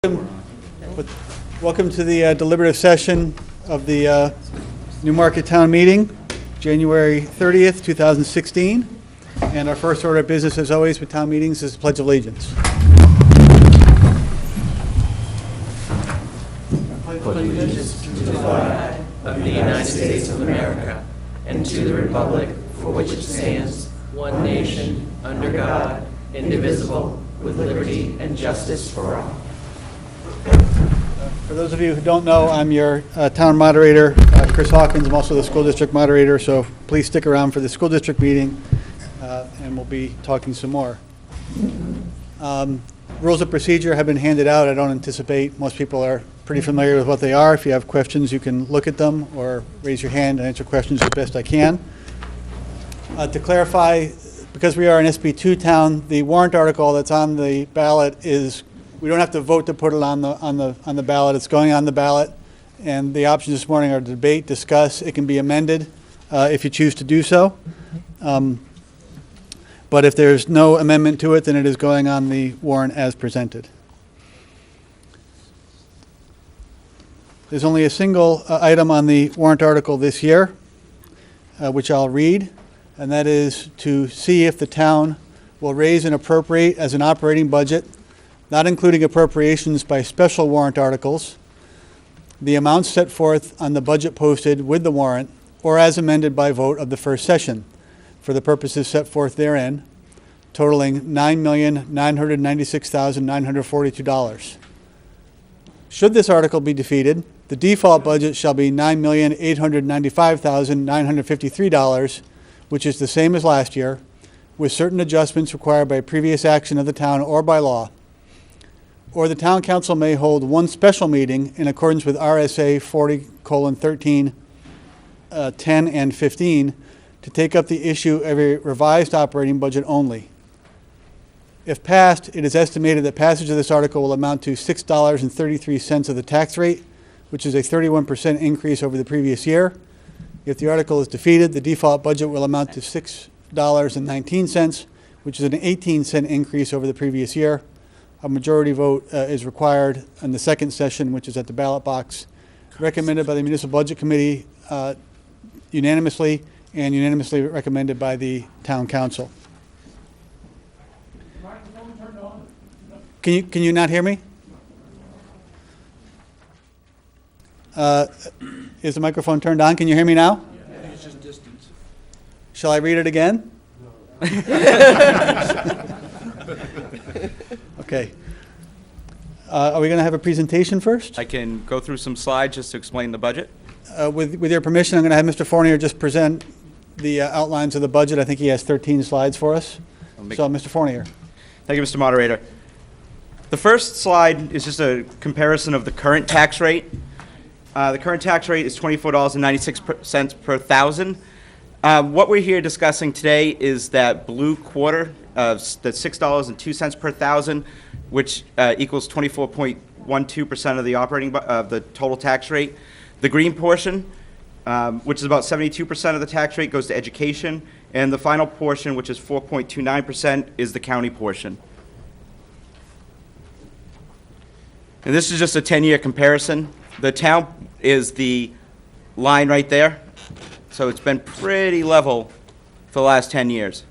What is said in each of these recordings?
Welcome to the deliberative session of the Newmarket Town Meeting, January 30th, 2016. And our first order of business, as always, with town meetings is the Pledge of Allegiance. Pledge allegiance to the flag of the United States of America and to the republic for which it stands, one nation, under God, indivisible, with liberty and justice for all. For those of you who don't know, I'm your town moderator, Chris Hawkins. I'm also the school district moderator, so please stick around for the school district meeting, and we'll be talking some more. Rules of procedure have been handed out. I don't anticipate most people are pretty familiar with what they are. If you have questions, you can look at them or raise your hand and answer questions as best I can. To clarify, because we are an SB2 town, the warrant article that's on the ballot is, we don't have to vote to put it on the ballot. It's going on the ballot, and the options this morning are debate, discuss. It can be amended if you choose to do so. But if there's no amendment to it, then it is going on the warrant as presented. There's only a single item on the warrant article this year, which I'll read, and that is to see if the town will raise and appropriate as an operating budget, not including appropriations by special warrant articles, the amounts set forth on the budget posted with the warrant or as amended by vote of the first session for the purposes set forth therein, totaling $9,996,942. Should this article be defeated, the default budget shall be $9,895,953, which is the same as last year, with certain adjustments required by previous action of the town or by law. Or the town council may hold one special meeting in accordance with RSA 40:13, 10 and 15 to take up the issue of a revised operating budget only. If passed, it is estimated that passage of this article will amount to $6.33 of the tax rate, which is a 31% increase over the previous year. If the article is defeated, the default budget will amount to $6.19, which is an 18-cent increase over the previous year. A majority vote is required in the second session, which is at the ballot box, recommended by the Municipal Budget Committee unanimously, and unanimously recommended by the Town Council. Can you not hear me? Is the microphone turned on? Can you hear me now? Yeah, it's just distance. Shall I read it again? Okay. Are we going to have a presentation first? I can go through some slides just to explain the budget. With your permission, I'm going to have Mr. Fournier just present the outlines of the budget. I think he has 13 slides for us. So, Mr. Fournier. Thank you, Mr. Moderator. The first slide is just a comparison of the current tax rate. The current tax rate is $24.96 per thousand. What we're here discussing today is that blue quarter, that's $6.02 per thousand, which equals 24.12% of the operating of the total tax rate. The green portion, which is about 72% of the tax rate, goes to education, and the final portion, which is 4.29%, is the county portion. And this is just a 10-year comparison. The town is the line right there, so it's been pretty level for the last 10 years.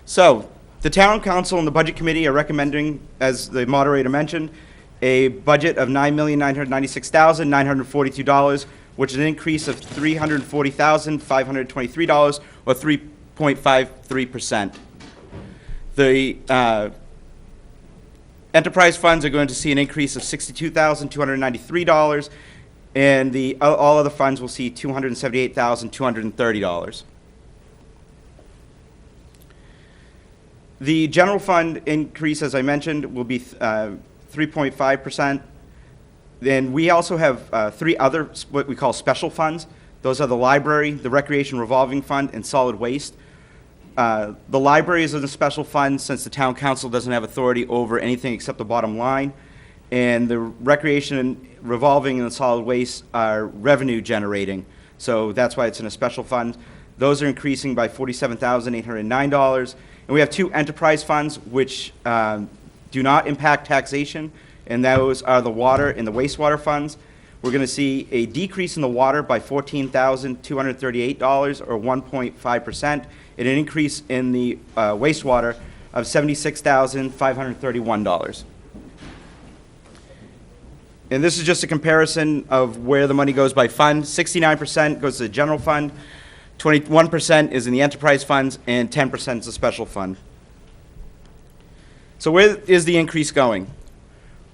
So, the Town Council and the Budget Committee are recommending, as the moderator mentioned, a budget of $9,996,942, which is an increase of $340,523, or 3.53%. The enterprise funds are going to see an increase of $62,293, and all other funds will see $278,230. The general fund increase, as I mentioned, will be 3.5%. Then we also have three other, what we call special funds. Those are the library, the recreation revolving fund, and solid waste. The library is in a special fund since the town council doesn't have authority over anything except the bottom line. And the recreation and revolving and the solid waste are revenue generating. So that's why it's in a special fund. Those are increasing by $47,809. And we have two enterprise funds which do not impact taxation, and those are the water and the wastewater funds. We're going to see a decrease in the water by $14,238, or 1.5%, and an increase in the wastewater of $76,531. And this is just a comparison of where the money goes by fund. 69% goes to the general fund, 21% is in the enterprise funds, and 10% is a special fund. So where is the increase going?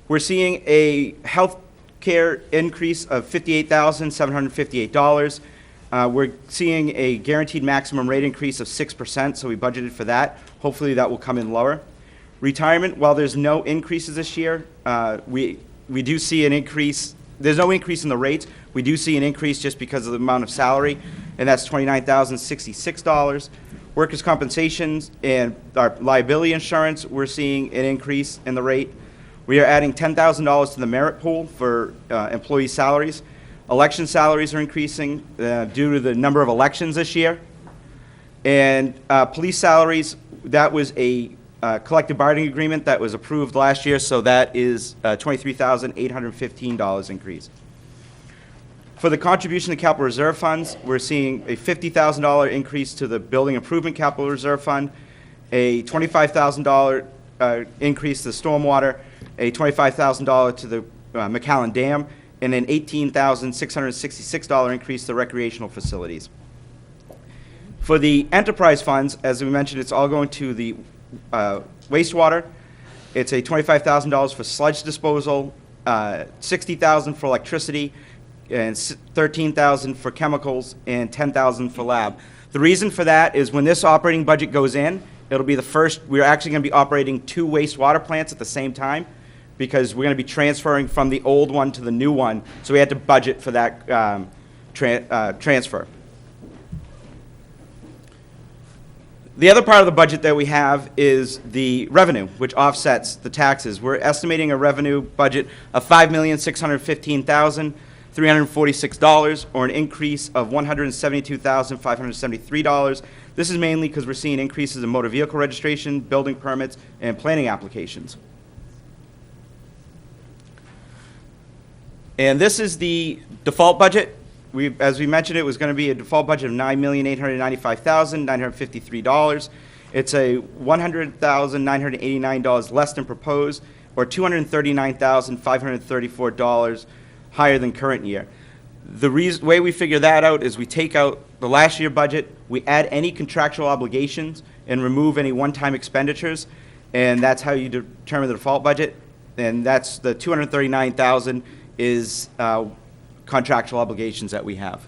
We're seeing a health care increase of $58,758. We're seeing a guaranteed maximum rate increase of 6%, so we budgeted for that. Hopefully that will come in lower. Retirement, while there's no increases this year, we do see an increase. There's no increase in the rates. We do see an increase just because of the amount of salary, and that's $29,066. Workers' compensation and our liability insurance, we're seeing an increase in the rate. We are adding $10,000 to the merit pool for employee salaries. Election salaries are increasing due to the number of elections this year. And police salaries, that was a collective bargaining agreement that was approved last year, so that is $23,815 increase. For the contribution to capital reserve funds, we're seeing a $50,000 increase to the building improvement capital reserve fund, a $25,000 increase to the stormwater, a $25,000 to the McAllen Dam, and an $18,666 increase to recreational facilities. For the enterprise funds, as we mentioned, it's all going to the wastewater. It's a $25,000 for sludge disposal, $60,000 for electricity, and $13,000 for chemicals, and $10,000 for lab. The reason for that is when this operating budget goes in, it'll be the first, we're actually going to be operating 2 wastewater plants at the same time, because we're going to be transferring from the old one to the new one, so we had to budget for that transfer. The other part of the budget that we have is the revenue, which offsets the taxes. We're estimating a revenue budget of $5,615,346, or an increase of $172,573. This is mainly because we're seeing increases in motor vehicle registration, building permits, and planning applications. And this is the default budget. As we mentioned, it was going to be a default budget of $9,895,953. It's a $100,989 less than proposed, or $239,534 higher than current year. The way we figure that out is we take out the last year budget, we add any contractual obligations, and remove any one-time expenditures, and that's how you determine the default budget. And that's the $239,000 is contractual obligations that we have.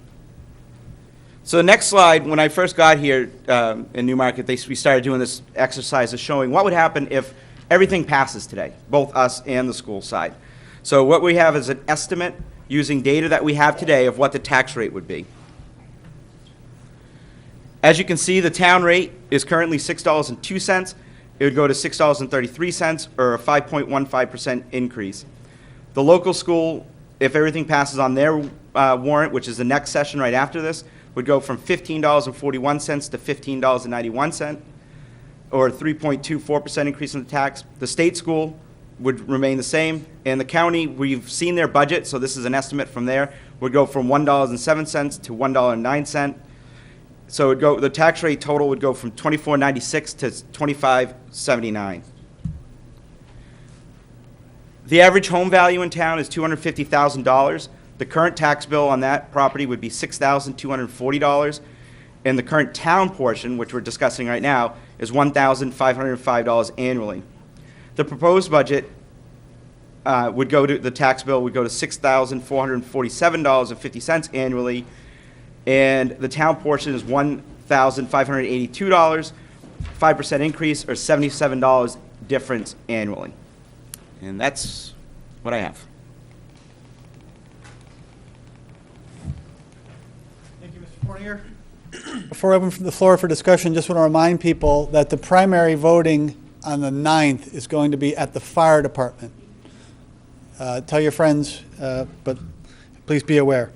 So the next slide, when I first got here in Newmarket, we started doing this exercise of showing what would happen if everything passes today, both us and the school side. So what we have is an estimate using data that we have today of what the tax rate would be. As you can see, the town rate is currently $6.02. It would go to $6.33, or a 5.15% increase. The local school, if everything passes on their warrant, which is the next session right after this, would go from $15.41 to $15.91, or a 3.24% increase in the tax. The state school would remain the same, and the county, we've seen their budget, so this is an estimate from there, would go from $1.07 to $1.09. So the tax rate total would go from $24.96 to $25.79. The average home value in town is $250,000. The current tax bill on that property would be $6,240, and the current town portion, which we're discussing right now, is $1,505 annually. The proposed budget the tax bill would go to $6,447.50 annually, and the town portion is $1,582, 5% increase, or $77 difference annually. And that's what I have. Thank you, Mr. Fournier. Before I open the floor for discussion, just want to remind people that the primary voting on the 9th is going to be at the fire department. Tell your friends, but please be aware.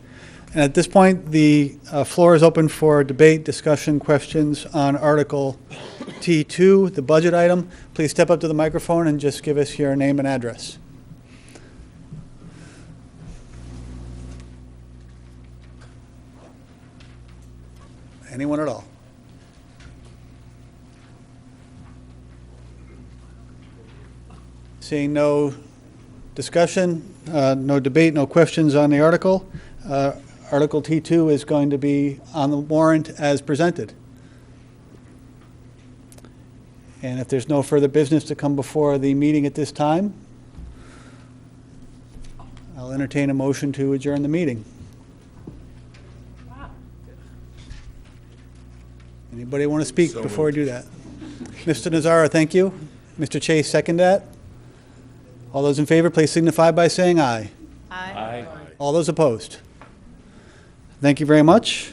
And at this point, the floor is open for debate, discussion, questions on Article T2, the budget item. Please step up to the microphone and just give us your name and address. Anyone at all? Seeing no discussion, no debate, no questions on the article, Article T2 is going to be on the warrant as presented. And if there's no further business to come before the meeting at this time, I'll entertain a motion to adjourn the meeting. Anybody want to speak before we do that? Mr. Nazara, thank you. Mr. Chase, second that. All those in favor, please signify by saying aye. Aye. All those opposed? Thank you very much.